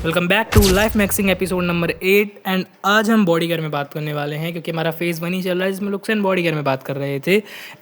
Welcome back to life maxing episode number 8 and आज हम body care में बात करने वाले हैं क्योंकि हमारा फेज 1 ही चल रहा है जिसमें लुक्स एंड बॉडी केयर में बात कर रहे थे।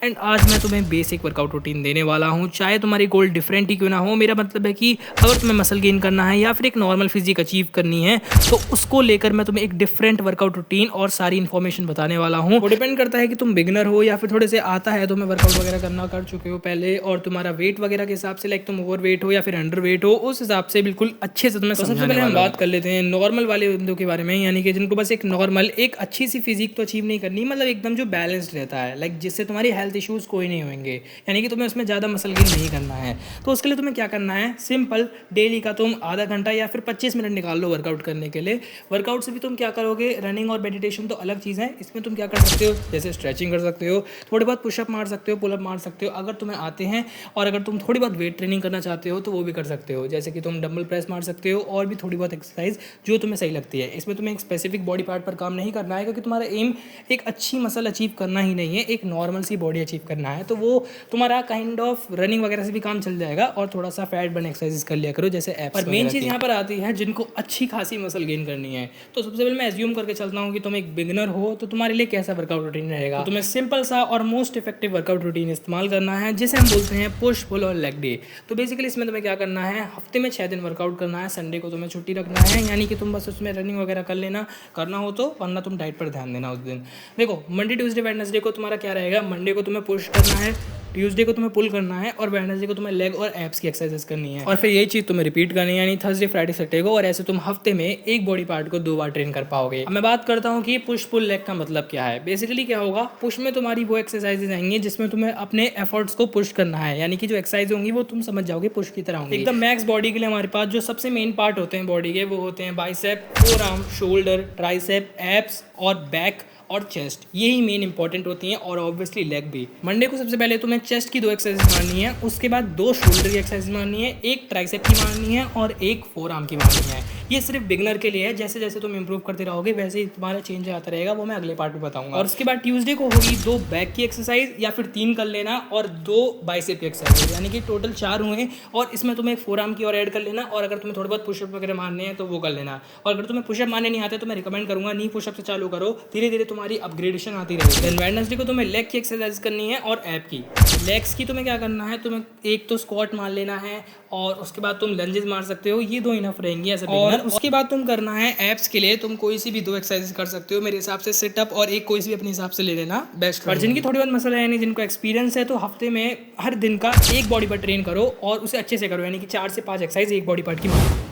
एंड आज मैं तुम्हें बेसिक वर्कआउट रूटीन देने वाला हूं, चाहे तुम्हारी गोल डिफरेंट ही क्यों ना हो। मेरा मतलब है कि अगर तुम्हें मसल गेन करना है या फिर एक नॉर्मल फिजिक अचीव करनी है तो उसको लेकर मैं तुम्हें एक डिफरेंट वर्कआउट रूटीन और सारी इन्फॉर्मेशन बताने वाला हूँ। वो डिपेंड करता है कि तुम बिगनर हो या फिर थोड़े से आता है, तुम्हें वर्कआउट वगैरह करना कर चुके हो पहले और तुम्हारा वेट वगैरह के हिसाब से, लाइक तुम ओवर वेट हो या फिर अंडर वेट हो, उस हिसाब से बिल्कुल अच्छे से तुम्हें सबसे पहले हम बात कर लेते हैं नॉर्मल वाले बंदों के बारे में, यानी कि जिनको बस एक नॉर्मल एक अच्छी सी फिजिक तो अचीव नहीं करनी, मतलब एकदम जो बैलेंस्ड रहता है, लाइक जिससे तुम्हारी हेल्थ इश्यूज कोई नहीं होंगे, यानी कि तुम्हें उसमें ज़्यादा मसल गेन नहीं करना है। तो उसके लिए तुम्हें क्या करना है, सिंपल डेली का तुम आधा घंटा या फिर 25 मिनट निकाल लो वर्कआउट करने के लिए। वर्कआउट से भी तुम क्या करोगे, रनिंग और मेडिटेशन तो अलग चीज़ है, इसमें तुम क्या कर सकते हो, जैसे स्ट्रेचिंग कर सकते हो, थोड़ी बहुत पुशअप मार सकते हो, पुलअप मार सकते हो अगर तुम्हें आते हैं, और अगर तुम थोड़ी बहुत वेट ट्रेनिंग करना चाहते हो तो वो भी कर सकते हो, जैसे कि तुम डंबल प्रेस मार सकते हो और भी थोड़ी बहुत एक्सरसाइज जो तुम्हें सही लगती है। इसमें तुम्हें एक स्पेसिफिक बॉडी पार्ट पर काम नहीं करना है क्योंकि तुम्हारा एम एक अच्छी मसल अचीव करना ही नहीं है, एक नॉर्मल सी बॉडी अचीव करना है। तो वो तुम्हारा काइंड ऑफ रनिंग वगैरह से भी काम चल जाएगा और थोड़ा सा फैट बर्न एक्सरसाइज कर लिया करो जैसे एप्स। और मेन चीज़ यहाँ पर आती है जिनको अच्छी खासी मसल गेन करनी है। तो सबसे पहले मैं एज्यूम करके चलता हूँ कि तुम एक बिगिनर हो तो तुम्हारे लिए कैसा वर्कआउट रूटीन रहेगा। तो तुम्हें सिंपल सा और मोस्ट इफेक्टिव वर्कआउट रूटीन इस्तेमाल करना है जिसे हम बोलते हैं पुश पुल और लेग डे। तो बेसिकली इसमें तुम्हें क्या करना है, हफ्ते में 6 दिन वर्कआउट करना है, संडे को तुम्हें छुट्टी रखना है, यानी कि तुम बस उसमें रनिंग वगैरह कर लेना, करना हो तो, वरना तुम डाइट पर ध्यान देना उस दिन। देखो मंडे ट्यूसडे वेडनेसडे को तुम्हारा क्या रहेगा, मंडे को तुम्हें पुश करना है, ट्यूसडे को तुम्हें पुल करना है और वेडनेसडे को तुम्हें लेग और एब्स की एक्सरसाइज करनी है, और फिर यही चीज़ तुम्हें रिपीट करनी है, यानी थर्सडे फ्राइडे सैटरडे को। और ऐसे तुम हफ्ते में एक बॉडी पार्ट को 2 बार ट्रेन कर पाओगे। अब मैं बात करता हूँ कि पुश पुल लेग का मतलब क्या है। बेसिकली क्या होगा, पुश में तुम्हारी वो एक्सरसाइजेज आएंगी जिसमें तुम्हें अपने एफर्ट्स को पुश करना है, यानी कि जो एक्सरसाइज होंगी वो तुम समझ जाओगे पुश की तरह होंगी। एकदम मैक्स बॉडी के लिए हमारे पास जो सबसे मेन पार्ट होते हैं बॉडी के, वो होते हैं bicep, four arm, shoulder, tricep, abs और बैक और चेस्ट, यही मेन इंपॉर्टेंट होती हैं, और ऑब्वियसली लेग भी। मंडे को सबसे पहले तुम्हें चेस्ट की 2 एक्सरसाइज मारनी है, उसके बाद 2 शोल्डर की एक्सरसाइज मारनी है, एक ट्राइसेप की मारनी है और एक फोर आर्म की मारनी है। ये सिर्फ बिगनर के लिए है, जैसे जैसे तुम इंप्रूव करते रहोगे वैसे ही तुम्हारा चेंज आता रहेगा, वो मैं अगले पार्ट में बताऊंगा। और उसके बाद ट्यूसडे को होगी 2 बैक की एक्सरसाइज या फिर 3 कर लेना, और 2 बाइसेप की एक्सरसाइज, यानी कि टोटल 4 हुए, और इसमें तुम्हें एक फोर आर्म की और ऐड कर लेना, और अगर तुम्हें थोड़े बहुत पुशअप वगैरह मारने हैं तो वो कर लेना। और अगर तुम्हें पुशअप मारने नहीं आते तो मैं रिकमेंड करूंगा नी पुशअप से चालू करो, धीरे धीरे तुम्हारी अपग्रेडेशन आती रहेगी। देन वेडनेसडे को तुम्हें लेग की एक्सरसाइज करनी है और एब की। लेग्स की तुम्हें क्या करना है, तुम्हें एक तो स्क्वाट मार लेना है और उसके बाद तुम लंजेस मार सकते हो, ये 2 इनफ रहेंगी ऐसे बिगिनर। उसके बाद तुम करना है एब्स के लिए, तुम कोई सी भी 2 एक्सरसाइज कर सकते हो मेरे हिसाब से, सिटअप और एक कोई सी भी अपने हिसाब से ले लेना बेस्ट। और जिनकी थोड़ी बहुत मसला है, यानी जिनको एक्सपीरियंस है, तो हफ्ते में हर दिन का एक बॉडी पार्ट ट्रेन करो और उसे अच्छे से करो, यानी कि 4 से 5 एक्सरसाइज एक बॉडी पार्ट की मारो।